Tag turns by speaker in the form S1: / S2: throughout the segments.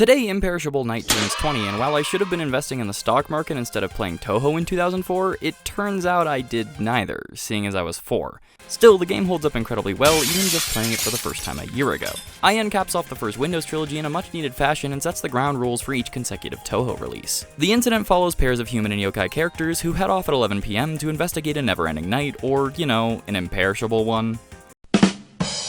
S1: Today, Imperishable Night turns 20, and while I should have been investing in the stock market instead of playing Touhou in 2004, it turns out I did neither, seeing as I was 4. Still, the game holds up incredibly well, even just playing it for the first time a year ago. IN caps off the first Windows trilogy in a much-needed fashion and sets the ground rules for each consecutive Touhou release. The incident follows pairs of human and yokai characters who head off at 11 PM to investigate a never-ending night, or, you know, an imperishable one.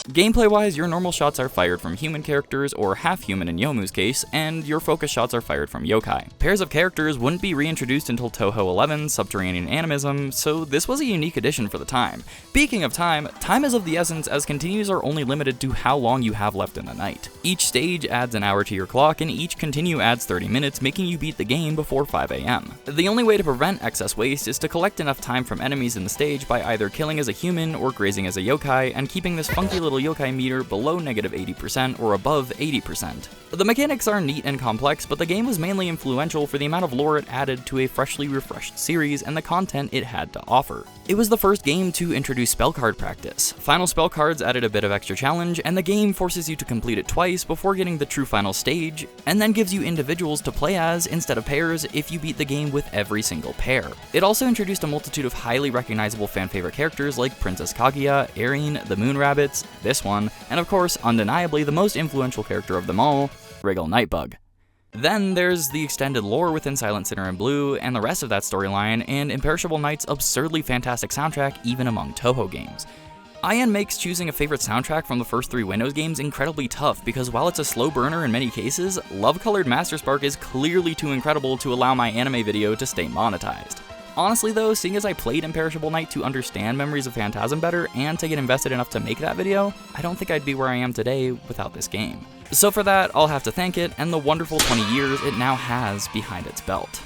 S1: Gameplay-wise, your normal shots are fired from human characters, or half-human in Yomu's case, and your focus shots are fired from yokai. Pairs of characters wouldn't be reintroduced until Touhou 11, Subterranean Animism, so this was a unique addition for the time. Speaking of time is of the essence, as continues are only limited to how long you have left in the night. Each stage adds an hour to your clock, and each continue adds 30 minutes, making you beat the game before 5 AM. The only way to prevent excess waste is to collect enough time from enemies in the stage by either killing as a human or grazing as a yokai, and keeping this funky little yokai meter below -80% or above 80%. The mechanics are neat and complex, but the game was mainly influential for the amount of lore it added to a freshly refreshed series and the content it had to offer. It was the first game to introduce spell card practice. Final spell cards added a bit of extra challenge, and the game forces you to complete it twice before getting the true final stage, and then gives you individuals to play as instead of pairs if you beat the game with every single pair. It also introduced a multitude of highly recognizable fan-favorite characters like Princess Kaguya, Erin, the Moon Rabbits, this one, and of course, undeniably the most influential character of them all, Wriggle Nightbug. Then there's the extended lore within Silent Sinner and Blue, and the rest of that storyline, and Imperishable Night's absurdly fantastic soundtrack even among Touhou games. IN makes choosing a favorite soundtrack from the first 3 Windows games incredibly tough because while it's a slow burner in many cases, Love Colored Master Spark is clearly too incredible to allow my anime video to stay monetized. Honestly though, seeing as I played Imperishable Night to understand Memories of Phantasm better and to get invested enough to make that video, I don't think I'd be where I am today without this game. So for that, I'll have to thank it and the wonderful 20 years it now has behind its belt.